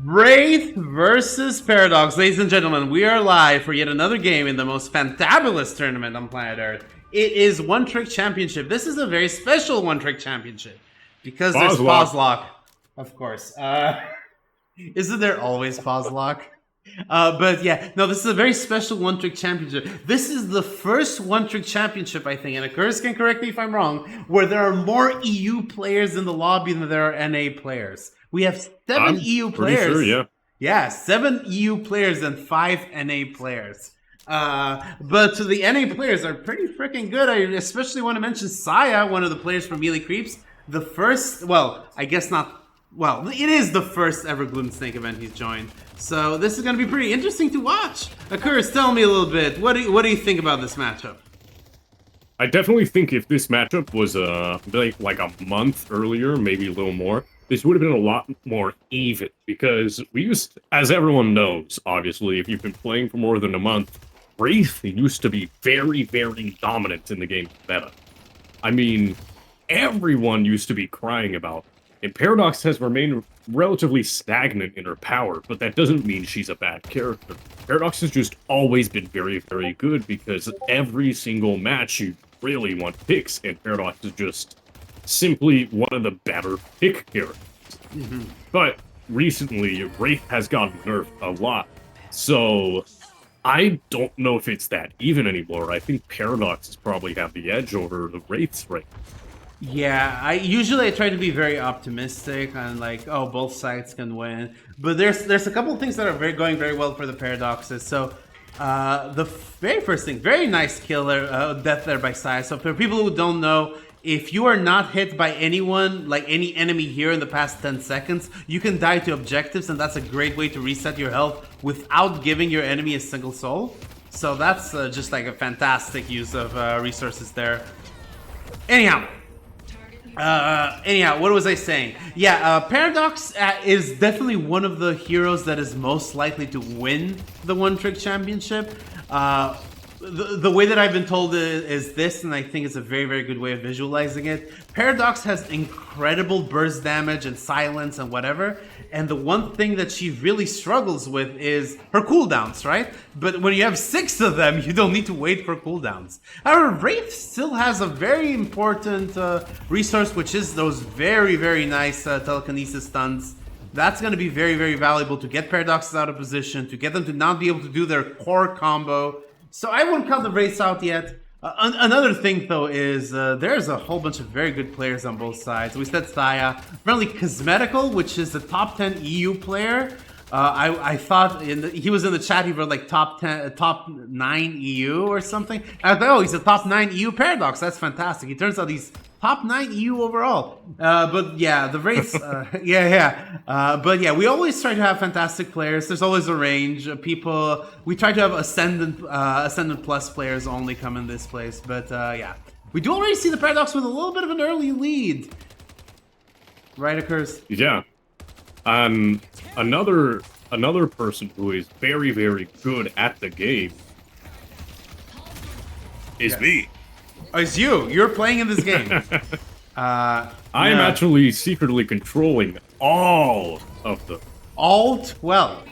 Wraith versus Paradox. Ladies and gentlemen, we are live for yet another game in the most fantabulous tournament on planet Earth. It is One Trick Championship. This is a very special One Trick Championship because there's pause lock, of course. Isn't there always pause lock? But yeah, no, this is a very special One Trick Championship. This is the first One Trick Championship, I think, and Akurs can correct me if I'm wrong, where there are more EU players in the lobby than there are NA players. We have 7 EU players. Sure, yeah. Yeah, 7 EU players and 5 NA players. But the NA players are pretty freaking good. I especially want to mention Saiah, one of the players from Melee Creeps. The first, well, I guess not. Well, it is the first ever GlutenSnake event he's joined. So this is going to be pretty interesting to watch. Akurs, tell me a little bit. What do you think about this matchup? I definitely think if this matchup was like a month earlier, maybe a little more, this would have been a lot more even, because we used, as everyone knows, obviously, if you've been playing for more than a month, Wraith used to be very, very dominant in the game meta. I mean, everyone used to be crying about it. And Paradox has remained relatively stagnant in her power, but that doesn't mean she's a bad character. Paradox has just always been very, very good, because every single match you really want picks, and Paradox is just simply one of the better pick characters. But recently, Wraith has gotten nerfed a lot, so I don't know if it's that even anymore. I think Paradox has probably have the edge over the Wraiths right now. Yeah, I usually try to be very optimistic and like, oh, both sides can win. But there's a couple of things that are going very well for the Paradoxes. So the very first thing, very nice killer, death there by Saiah. So for people who don't know, if you are not hit by anyone, like any enemy here in the past 10 seconds, you can die to objectives, and that's a great way to reset your health without giving your enemy a single soul. So that's just like a fantastic use of resources there. Anyhow, what was I saying? Yeah, Paradox is definitely one of the heroes that is most likely to win the One Trick Championship. The way that I've been told is this, and I think it's a very, very good way of visualizing it. Paradox has incredible burst damage and silence and whatever, and the one thing that she really struggles with is her cooldowns, right? But when you have 6 of them, you don't need to wait for cooldowns. However, Wraith still has a very important resource, which is those very, very nice telekinesis stuns. That's going to be very, very valuable to get Paradoxes out of position, to get them to not be able to do their core combo. So I won't count the Wraiths out yet. Another thing, though, is there's a whole bunch of very good players on both sides. We said Saiah. Apparently Cosmetical, which is the top 10 EU player. I thought he was in the chat, he wrote like top 9 EU or something. I thought, oh, he's a top 9 EU Paradox. That's fantastic. It turns out he's top 9 EU overall. But yeah, the Wraiths, but yeah, we always try to have fantastic players. There's always a range of people. We try to have Ascendant Plus players only come in this place. But yeah, we do already see the Paradox with a little bit of an early lead. Right, Akurs? Yeah. Another person who is very, very good at the game is me. Oh, it's you. You're playing in this game. I am actually secretly controlling all of them. All 12.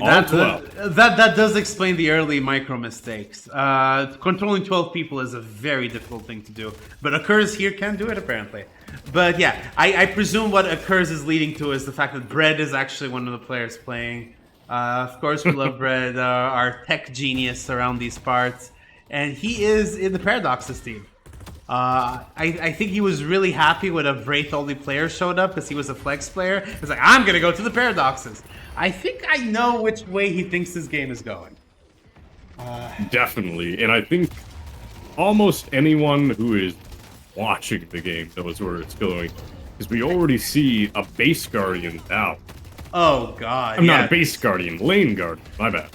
All 12. That does explain the early micro mistakes. Controlling 12 people is a very difficult thing to do. But Akurs here can do it, apparently. But yeah, I presume what Akurs is leading to is the fact that Bread is actually one of the players playing. Of course, we love Bread, our tech genius around these parts. And he is in the Paradoxes team. I think he was really happy when a Wraith only player showed up because he was a flex player. He's like, I'm gonna go to the Paradoxes. I think I know which way he thinks this game is going. Definitely, and I think almost anyone who is watching the game knows where it's going, because we already see a base guardian now. Oh god, I'm not a base guardian, lane guardian. My bad.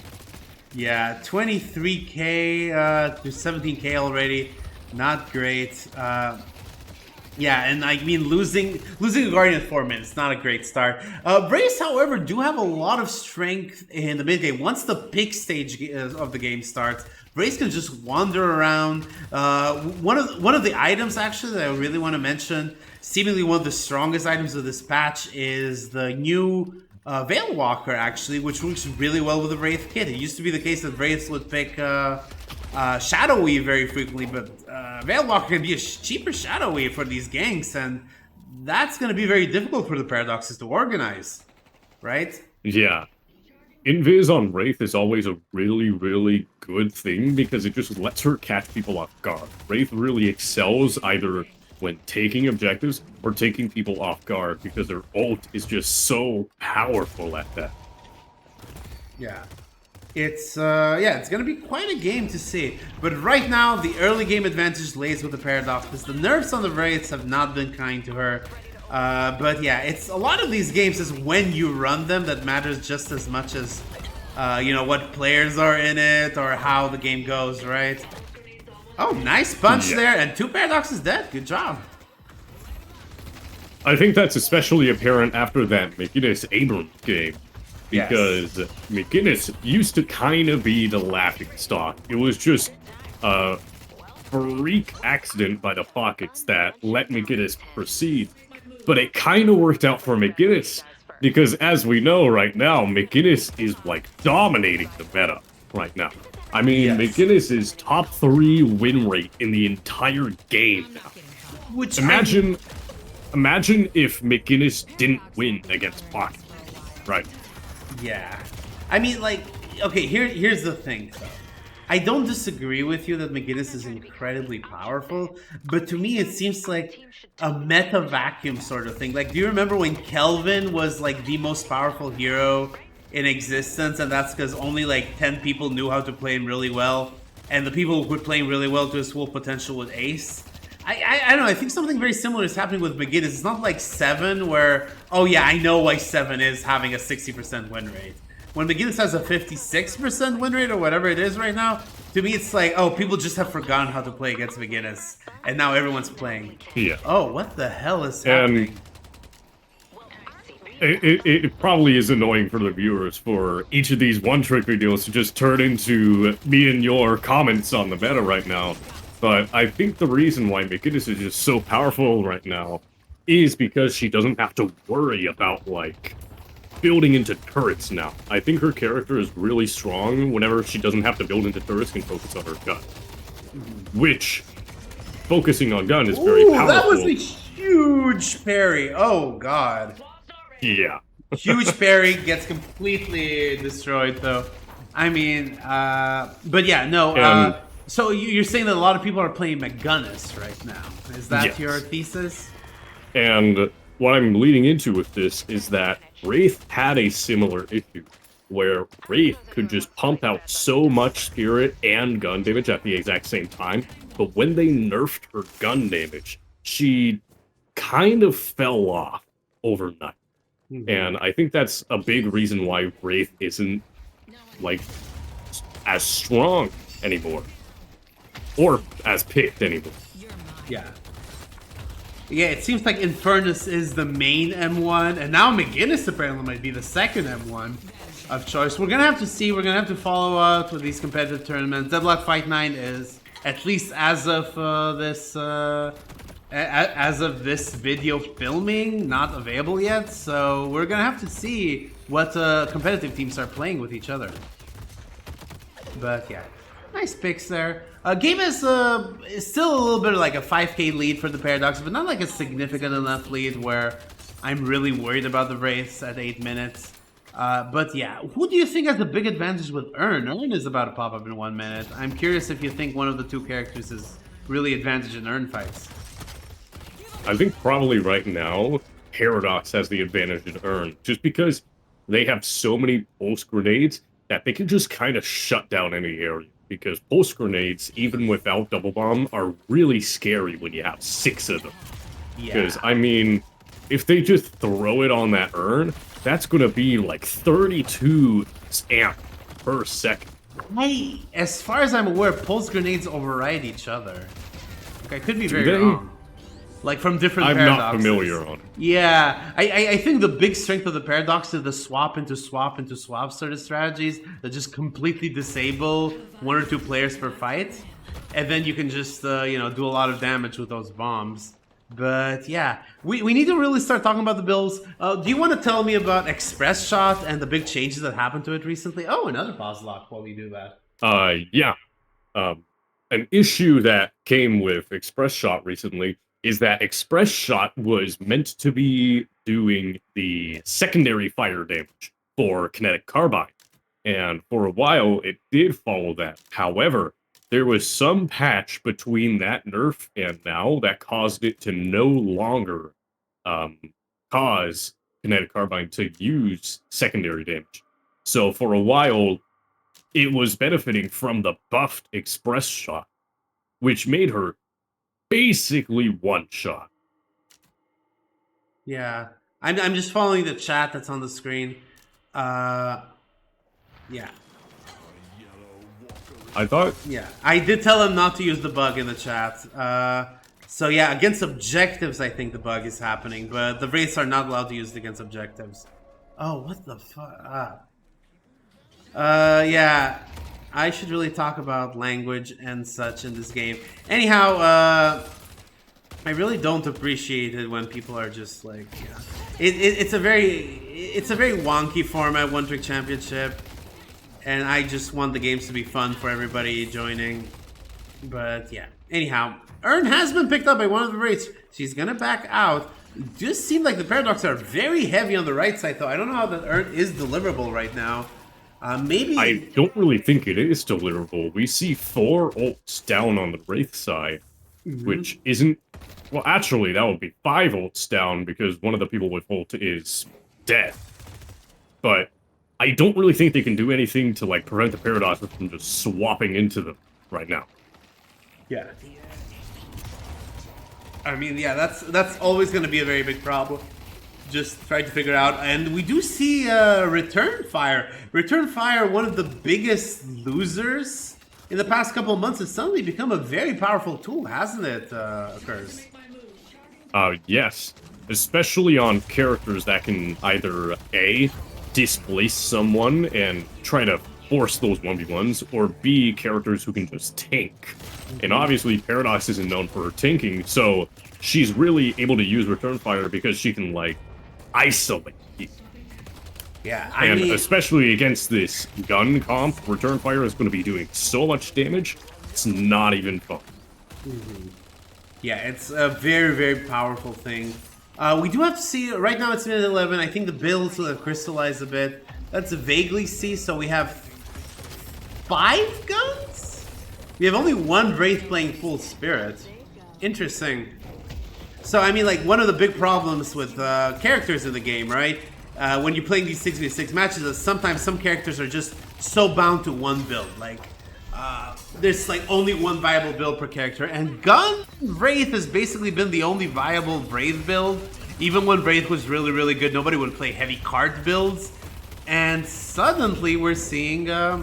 Yeah, 23k to 17k already. Not great. Yeah, and I mean losing a Guardian in 4 minutes, not a great start. Wraiths, however, do have a lot of strength in the mid game. Once the pick stage of the game starts, Wraiths can just wander around. One of the items actually that I really want to mention, seemingly one of the strongest items of this patch, is the new Veil Walker, actually, which works really well with the Wraith kit. It used to be the case that Wraiths would pick Shadow Weave very frequently, but Veil Walker can be a cheaper Shadow Weave for these ganks, and that's going to be very difficult for the Paradoxes to organize, right? Yeah. Invis on Wraith is always a really, really good thing because it just lets her catch people off guard. Wraith really excels either when taking objectives or taking people off guard because their ult is just so powerful at that. Yeah. It's gonna be quite a game to see. But right now, the early game advantage lays with the Paradox because the nerfs on the Wraiths have not been kind to her. But yeah, it's a lot of these games is when you run them that matters just as much as what players are in it or how the game goes, right? Oh, nice punch there, and 2 Paradoxes dead. Good job. I think that's especially apparent after that McGinnis Abrams game. Because McGinnis used to kind of be the laughing stock. It was just a freak accident by the pockets that let McGinnis proceed. But it kind of worked out for McGinnis, because as we know right now, McGinnis is like dominating the meta right now. I mean, McGinnis is top 3 win rate in the entire game now. Which imagine if McGinnis didn't win against Pocket, right? Yeah. I mean, like, okay, here's the thing, though. I don't disagree with you that McGinnis is incredibly powerful, but to me it seems like a meta vacuum sort of thing. Like, do you remember when Kelvin was like the most powerful hero in existence, and that's because only like 10 people knew how to play him really well, and the people who could play him really well to his full potential would ace? I don't know, I think something very similar is happening with McGinnis. It's not like 7 where, oh yeah, I know why 7 is having a 60% win rate. When McGinnis has a 56% win rate or whatever it is right now, to me it's like, oh, people just have forgotten how to play against McGinnis, and now everyone's playing. Yeah. Oh, what the hell is happening? It probably is annoying for the viewers for each of these one-trick videos to just turn into me and your comments on the meta right now. But I think the reason why McGinnis is just so powerful right now is because she doesn't have to worry about, like, building into turrets now. I think her character is really strong whenever she doesn't have to build into turrets, can focus on her gun. Which, focusing on gun is very powerful. That was a huge parry. Oh, God. Yeah. Huge parry, gets completely destroyed, though. I mean, but yeah, no, so you're saying that a lot of people are playing McGinnis right now. Is that your thesis? And what I'm leading into with this is that Wraith had a similar issue, where Wraith could just pump out so much spirit and gun damage at the exact same time, but when they nerfed her gun damage, she kind of fell off overnight. And I think that's a big reason why Wraith isn't, like, as strong anymore. Or as picked anymore. Yeah. Yeah, it seems like Eternus is the main M1, and now McGinnis apparently might be the second M1 of choice. We're gonna have to see, we're gonna have to follow up with these competitive tournaments. Deadlock Fight 9 is, at least as of this video filming, not available yet, so we're gonna have to see what competitive teams are playing with each other. But yeah, nice picks there. Game is still a little bit like a 5k lead for the Paradox, but not like a significant enough lead where I'm really worried about the Wraiths at 8 minutes. But yeah, who do you think has the big advantage with Urn? Urn is about to pop up in 1 minute. I'm curious if you think one of the 2 characters is really advantage in Urn fights. I think probably right now, Paradox has the advantage in Urn, just because they have so many pulse grenades that they can just kind of shut down any area. Because pulse grenades, even without double bomb, are really scary when you have 6 of them. Because, I mean, if they just throw it on that Urn, that's going to be like 32 amp per second. As far as I'm aware, pulse grenades override each other. Like, I could be very wrong. Like, from different Paradoxes. I'm not familiar on it. Yeah, I think the big strength of the Paradox is the swap into swap sort of strategies that just completely disable 1 or 2 players per fight. And then you can just, do a lot of damage with those bombs. But yeah, we need to really start talking about the builds. Do you want to tell me about Express Shot and the big changes that happened to it recently? Oh, another pause lock while we do that. Yeah. Um, an issue that came with Express Shot recently is that Express Shot was meant to be doing the secondary fire damage for kinetic carbine. And for a while, it did follow that. However, there was some patch between that nerf and now that caused it to no longer um, cause kinetic carbine to use secondary damage. So for a while, it was benefiting from the buffed Express Shot, which made her basically one shot. Yeah, I'm just following the chat that's on the screen. Yeah. I thought, Yeah, I did tell him not to use the bug in the chat. So yeah, against objectives, I think the bug is happening, but the Wraiths are not allowed to use it against objectives. Oh, what the fuck? Yeah, I should really talk about language and such in this game. Anyhow, I really don't appreciate it when people are just like, yeah. It's a very wonky format, One Trick Championship. And I just want the games to be fun for everybody joining. But yeah. Anyhow, Ern has been picked up by one of the Wraiths. She's gonna back out. It just seems like the Paradox are very heavy on the right side, though. I don't know how that Ern is deliverable right now. Maybe... I don't really think it is deliverable. We see 4 ults down on the Wraith side, which isn't... Well, actually, that would be 5 ults down because one of the people with ult is dead. But I don't really think they can do anything to, like, prevent the Paradox from just swapping into them right now. Yeah. I mean, yeah, that's always going to be a very big problem. Just trying to figure out. And we do see Return Fire. Return Fire, one of the biggest losers in the past couple of months, has suddenly become a very powerful tool, hasn't it, Curse? Yes. Especially on characters that can either A, displace someone and try to force those 1v1s, or B, characters who can just tank. And obviously, Paradox isn't known for her tanking, so she's really able to use Return Fire because she can, like, isolate people. Yeah, I mean, especially against this gun comp, Return Fire is going to be doing so much damage, it's not even fun. Yeah, it's a very, very powerful thing. We do have to see, right now it's minute 11, I think the builds will have crystallized a bit. That's a vaguely see, so we have 5 guns? We have only 1 Wraith playing full spirit. Interesting. So, I mean, like, one of the big problems with characters in the game, right? When you're playing these 6v6 matches, is sometimes some characters are just so bound to one build. Like, there's like only one viable build per character, and Gun Wraith has basically been the only viable Wraith build. Even when Wraith was really, really good, nobody would play heavy card builds. And suddenly we're seeing that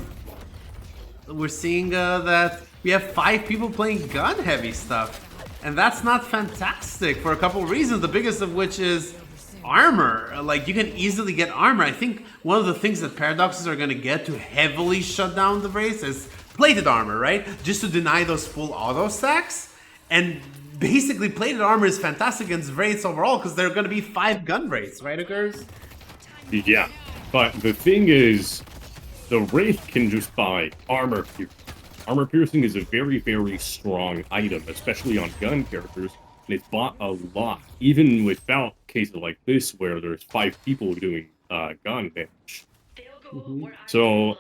we have 5 people playing gun heavy stuff. And that's not fantastic for a couple of reasons, the biggest of which is armor. Like, you can easily get armor. I think one of the things that Paradoxes are going to get to heavily shut down the Wraiths is plated armor, right? Just to deny those full auto stacks. And basically, plated armor is fantastic against Wraiths overall because there are going to be 5 gun Wraiths, right, Occurs? Yeah, but the thing is, the Wraith can just buy armor piercing. Armor piercing is a very, very strong item, especially on gun characters, and it's bought a lot, even without cases like this where there's 5 people doing gun damage. So,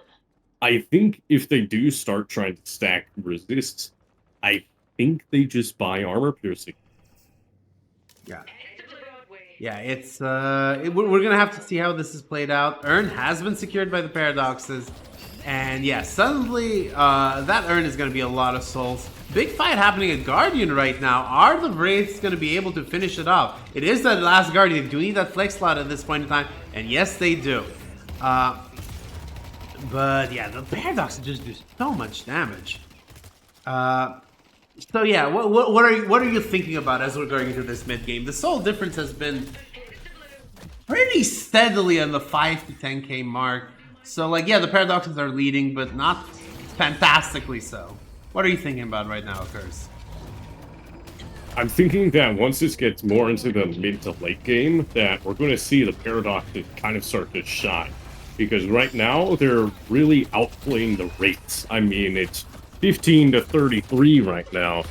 I think if they do start trying to stack resists, I think they just buy armor piercing. Yeah. Yeah, it's we're gonna have to see how this is played out. Urn has been secured by the Paradoxes, and yeah, suddenly that Urn is gonna be a lot of souls. Big fight happening at Guardian right now. Are the Wraiths gonna be able to finish it off? It is that last Guardian. They do need that flex slot at this point in time, and yes, they do. But yeah, the Paradoxes just do so much damage. So yeah, what are you thinking about as we're going into this mid game? The soul difference has been pretty steadily on the 5 to 10k mark. So like, yeah, the Paradoxes are leading, but not fantastically so. What are you thinking about right now, Curse? I'm thinking that once this gets more into the mid to late game, that we're going to see the Paradoxes kind of start to shine. Because right now, they're really outplaying the Wraiths. I mean, it's 15 to 33 right now.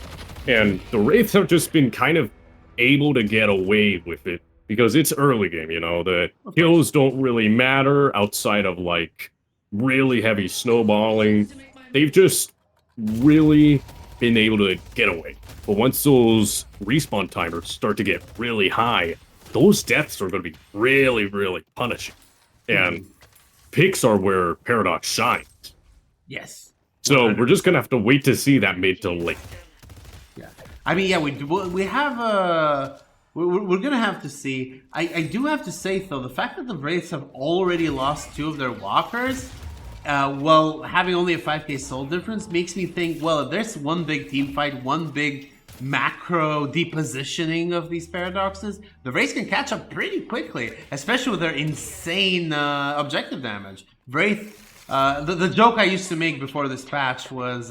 And the Wraiths have just been kind of able to get away with it. Because it's early game, you know? The kills don't really matter outside of, like, really heavy snowballing. They've just really been able to get away. But once those respawn timers start to get really high, those deaths are going to be really, really punishing. And picks are where Paradox shines. Yes. So we're just going to have to wait to see that mid to late. Yeah. I mean, yeah, we have a... We're going to have to see. I do have to say, though, the fact that the Wraiths have already lost 2 of their walkers, well, having only a 5k soul difference makes me think, well, if there's one big team fight, one big macro depositioning of these Paradoxes, the Wraiths can catch up pretty quickly, especially with their insane objective damage. Wraith, the joke I used to make before this patch was...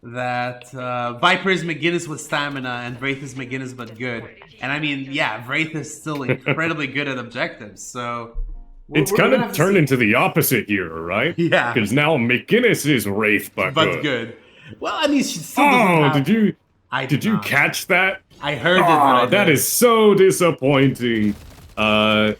that Viper is McGinnis with stamina and Wraith is McGinnis but good. And I mean, yeah, Wraith is still incredibly good at objectives, so... It's kind of turned into the opposite here, right? Yeah. Because now McGinnis is Wraith but good. Well, I mean, she still doesn't have... did you catch that? I heard it. That is so disappointing. A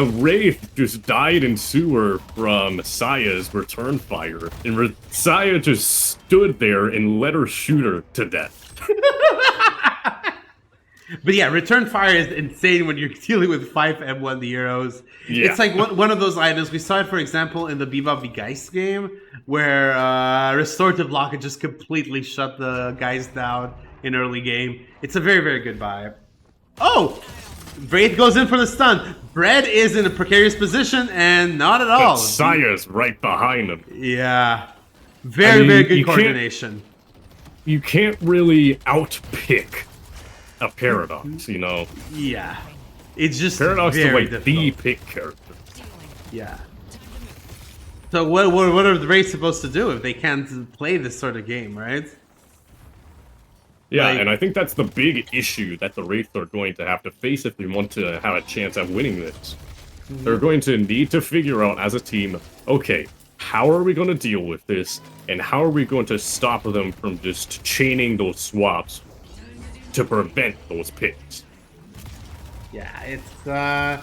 Wraith just died in sewer from Saiah's return fire, and Saiah just stood there and let her shoot her to death. But yeah, return fire is insane when you're dealing with 5 M1 heroes. Yeah. It's like one of those items. We saw it, for example, in the Bebop v Geist game, where restorative block had just completely shut the guys down in early game. It's a very, very good vibe. Oh! Wraith goes in for the stun. Bread is in a precarious position, and not at all. But Saiah's right behind him. Yeah. Very good coordination. You can't really outpick a Paradox, you know? Yeah. It's just Paradox is like difficult. the pick character. Yeah. So what are the Wraiths supposed to do if they can't play this sort of game, right? Yeah, and I think that's the big issue that the Wraiths are going to have to face if they want to have a chance at winning this. They're going to need to figure out as a team, okay, how are we going to deal with this, and how are we going to stop them from just chaining those swaps to prevent those picks? Yeah, it's,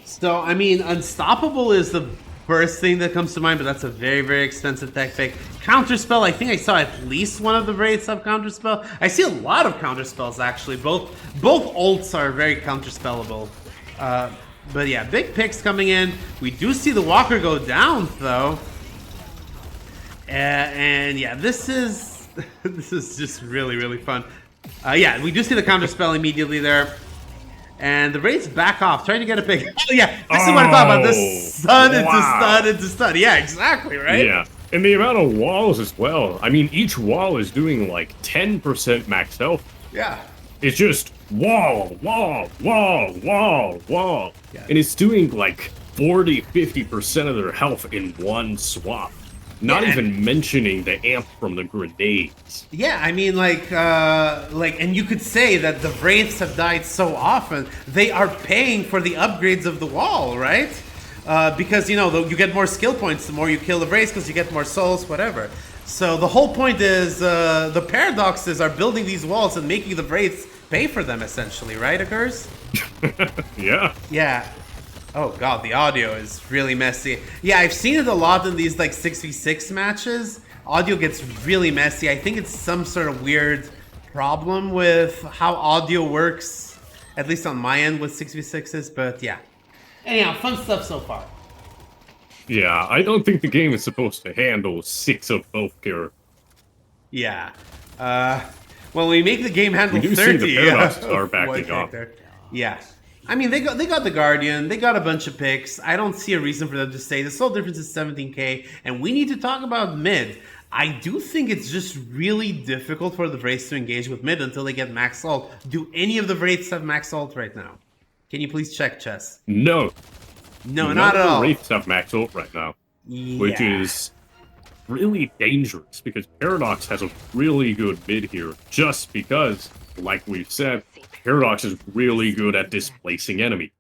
so, I mean, Unstoppable is the first thing that comes to mind, but that's a very, very expensive tech pick. Counterspell, I think I saw at least one of the Wraiths have Counterspell. I see a lot of Counterspells, actually. Both ults are very counterspellable. But yeah, big picks coming in. We do see the Walker go down, though. And yeah, this is just really, really fun. Yeah, we do see the Counterspell immediately there. And the Wraiths back off, trying to get a pick. Oh, yeah, this is what I thought about. This stun into stun into stun. Yeah, exactly, right? Yeah, and the amount of walls as well. I mean, each wall is doing like 10% max health. Yeah. It's just wall, wall, wall, wall, wall. Yeah. And it's doing like 40-50% of their health in one swap. Not even mentioning the amp from the grenades. Yeah, I mean, and you could say that the Wraiths have died so often, they are paying for the upgrades of the wall, right? Because, you know, you get more skill points the more you kill the Wraiths, because you get more souls, whatever. So the whole point is the Paradoxes are building these walls and making the Wraiths pay for them, essentially, right, Occurs? Yeah. Yeah. Oh god, the audio is really messy. Yeah, I've seen it a lot in these like 6v6 matches. Audio gets really messy. I think it's some sort of weird problem with how audio works, at least on my end with 6v6s, but yeah. Anyhow, fun stuff so far. Yeah, I don't think the game is supposed to handle 6 of both characters. Yeah. Well, we make the game handle 30. We do see the Paradoxes are backing off. Yeah. I mean, they got the Guardian, they got a bunch of picks. I don't see a reason for them to stay. The soul difference is 17k, and we need to talk about mid. I do think it's just really difficult for the Wraiths to engage with mid until they get max ult. Do any of the Wraiths have max ult right now? Can you please check, Chess? No. No, not at all. The Wraiths have max ult right now, which is really dangerous because Paradox has a really good mid here just because like we've said, Paradox is really good at displacing enemies.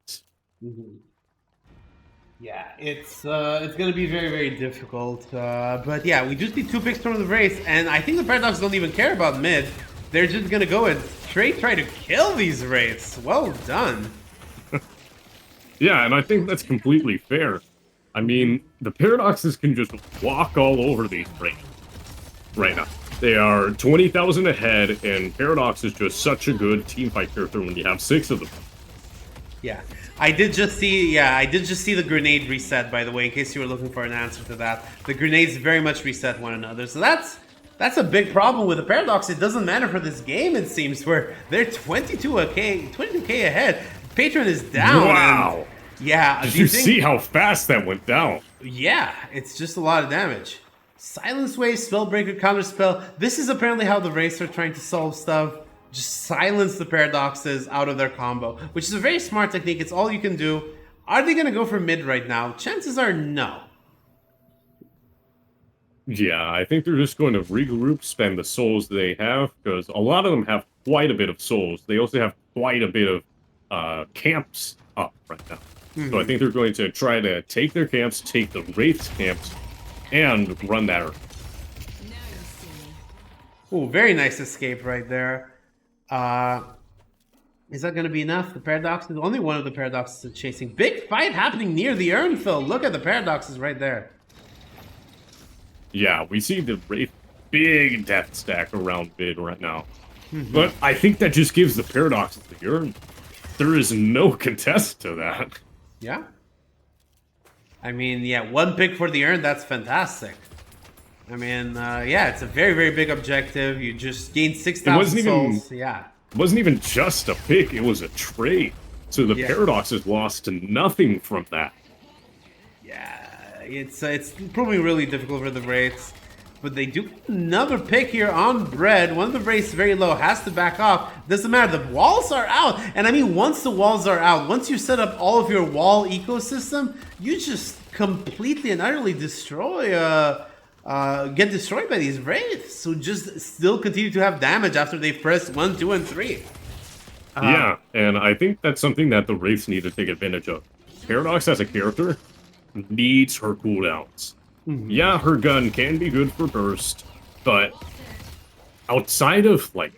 Mm-hmm. Yeah, it's going to be very, very difficult. But yeah, we do see 2 picks from the Wraiths, and I think the Paradox don't even care about mid. They're just going to go and straight try to kill these Wraiths. Well done. Yeah, and I think that's completely fair. I mean, the Paradoxes can just walk all over these Wraiths right now. They are 20,000 ahead, and Paradox is just such a good teamfight character when you have 6 of them. Yeah, I did just see the grenade reset, by the way, in case you were looking for an answer to that. The grenades very much reset one another, so that's a big problem with the Paradox. It doesn't matter for this game, it seems, where they're 22k ahead. Patron is down. Wow. And, yeah. Did you see how fast that went down? Yeah, it's just a lot of damage. Silence Wave, Spellbreaker, Counterspell. This is apparently how the Wraiths are trying to solve stuff. Just silence the Paradoxes out of their combo, which is a very smart technique. It's all you can do. Are they going to go for mid right now? Chances are no. Yeah, I think they're just going to regroup, spend the souls they have, because a lot of them have quite a bit of souls. They also have quite a bit of camps up right now. So I think they're going to try to take their camps, take the Wraith's camps, and run that earth. Ooh, very nice escape right there. Is that going to be enough? The Paradoxes, only one of the Paradoxes is chasing. Big fight happening near the urn, Phil. Look at the Paradoxes right there. Yeah, we see the Wraith big death stack around mid right now. But I think that just gives the Paradoxes the urn. There is no contest to that. Yeah. I mean, yeah, 1 pick for the urn, that's fantastic. I mean, yeah, it's a very, very big objective. You just gained 6,000 souls. Yeah. It wasn't even just a pick, it was a trade. So the Paradoxes lost to nothing from that. Yeah, it's proving really difficult for the Wraiths. But they do another pick here on Bread. One of the Wraiths very low, has to back off. Doesn't matter, the walls are out. And I mean, once the walls are out, once you set up all of your wall ecosystem, you just completely and utterly destroy, get destroyed by these Wraiths. So just still continue to have damage after they've pressed 1, 2, and 3. Yeah, and I think that's something that the Wraiths need to take advantage of. Paradox as a character needs her cooldowns. Yeah, her gun can be good for burst, but outside of, like,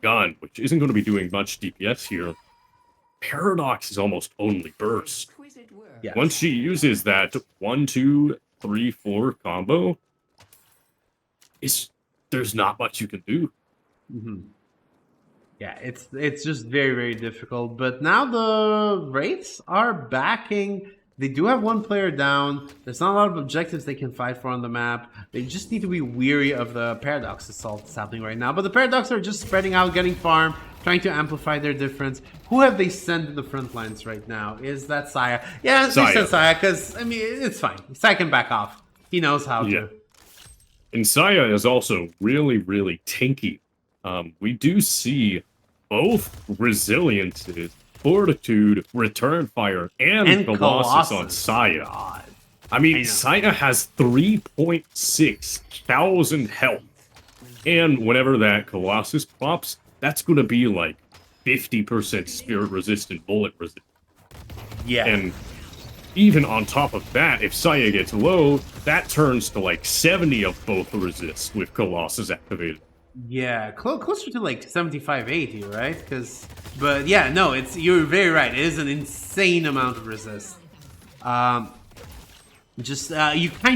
gun, which isn't going to be doing much DPS here, Paradox is almost only burst. Yeah. Once she uses that 1, 2, 3, 4 combo, there's not much you can do. Yeah, it's just very, very difficult. But now the Wraiths are backing. They do have 1 player down. There's not a lot of objectives they can fight for on the map. They just need to be weary of the Paradox assault that's happening right now. But the Paradox are just spreading out, getting farm, trying to amplify their difference. Who have they sent to the front lines right now? Is that Saiah? Yeah, they sent Saiah because, I mean, it's fine. Saiah can back off. He knows how to. And Saiah is also really, really tanky. We do see both resiliences, Fortitude, Return Fire, and Colossus on Saiah. God. I mean, Saiah has 3.6 thousand health. And whenever that Colossus pops, that's going to be like 50% spirit resistant, bullet resistant. Yeah. And even on top of that, if Saiah gets low, that turns to like 70 of both resists with Colossus activated. Yeah, closer to like 75, 80, right? But yeah, no, you're very right. It is an insane amount of resist. You kind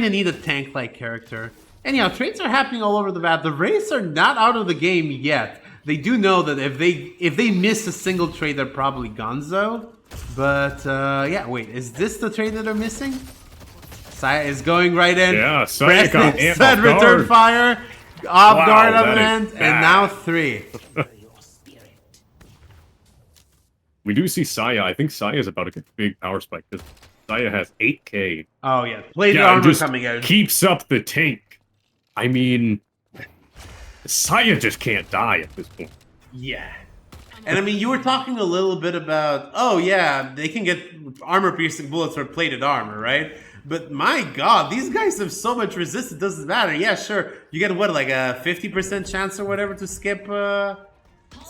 of need a tank-like character. Anyhow, trades are happening all over the map. The Wraiths are not out of the game yet. They do know that if they miss a single trade, they're probably gonzo. But yeah, wait, is this the trade that they're missing? Saiah is going right in. Yeah, Saiah got amped off Return guard. Fire. Off guard on the that is end, and now 3. We do see Saiah. I think Saiah is about to get a big power spike because Saiah has 8k. Oh yeah, plated armor just coming out. Keeps up the tank. I mean, Saiah just can't die at this point. Yeah. And I mean, you were talking a little bit about, oh yeah, they can get armor-piercing bullets or plated armor, right? But my god, these guys have so much resist, it doesn't matter. Yeah, sure, you get what, like a 50% chance or whatever to skip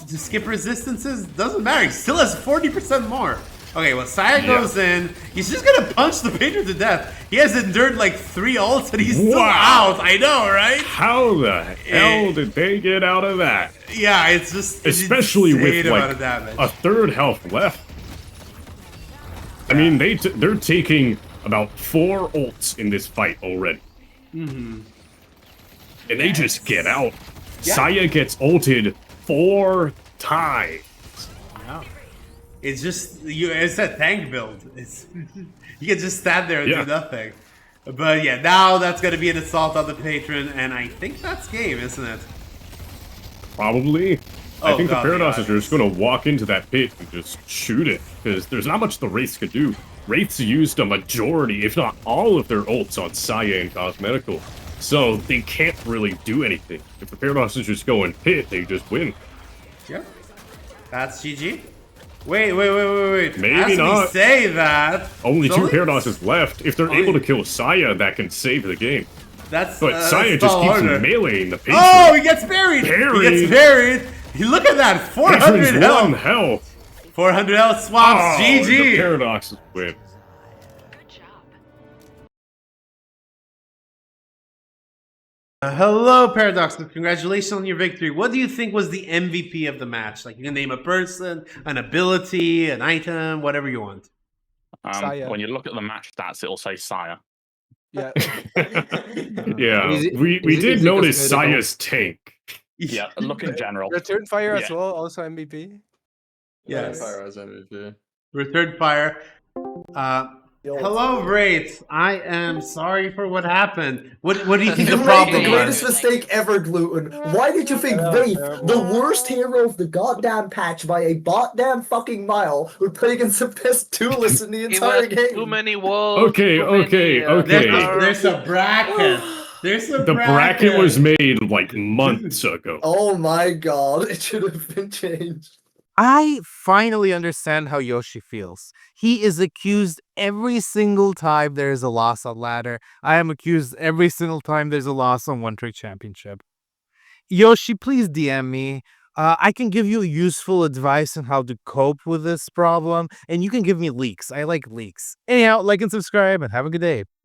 to skip resistances, doesn't matter. He still has 40% more. Okay, well, Saiah goes in. He's just gonna punch the patron to death. He has endured like 3 ults and he's still out. I know, right? How the hell did they get out of that? Yeah, it's just especially with like a third health left. I mean, they're taking about 4 ults in this fight already. And they just get out. Saiah gets ulted 4 times. Wow. It's just it's a tank build. It's you can just stand there and do nothing. But yeah, now that's gonna be an assault on the patron, and I think that's game, isn't it? Probably. I think the Paradoxes are just gonna walk into that pit and just shoot it, because there's not much the Wraiths could do. Wraiths used a majority, if not all of their ults on Saiah and Cosmetical, so they can't really do anything. If the Paradoxes just go in pit, they just win. Yep. That's GG. Wait. Maybe not. Me say that. Only 2 Paradoxes left. If they're able to kill Saiah, that can save the game. But Saiah just keeps meleeing the patron. Oh, he gets buried! He gets buried! Look at that! 400 health! 400 health swaps, GG! The Paradoxes win. Good job. Hello, Paradox. Congratulations on your victory. What do you think was the MVP of the match? Like, you can name a person, an ability, an item, whatever you want. When you look at the match stats, it'll say Saiah. Yeah. We did notice Saiah's tank. Yeah, look in general. Return Fire as well, also MVP. Yes. Fire as MVP. Return Fire. Hello, Wraiths. I am sorry for what happened. What do you think the problem was? The greatest mistake ever, Gluten. Why did you think Wraith, the worst hero of the goddamn patch by a goddamn fucking mile, would play against the best duelist in the entire game? Too many walls. Okay. There's a bracket. The bracket was made like months ago. Oh my god, it should have been changed. I finally understand how Yoshi feels. He is accused every single time there is a loss on ladder. I am accused every single time there's a loss on One Trick Championship. Yoshi, please DM me. I can give you useful advice on how to cope with this problem, and you can give me leaks. I like leaks. Anyhow, like and subscribe, and have a good day.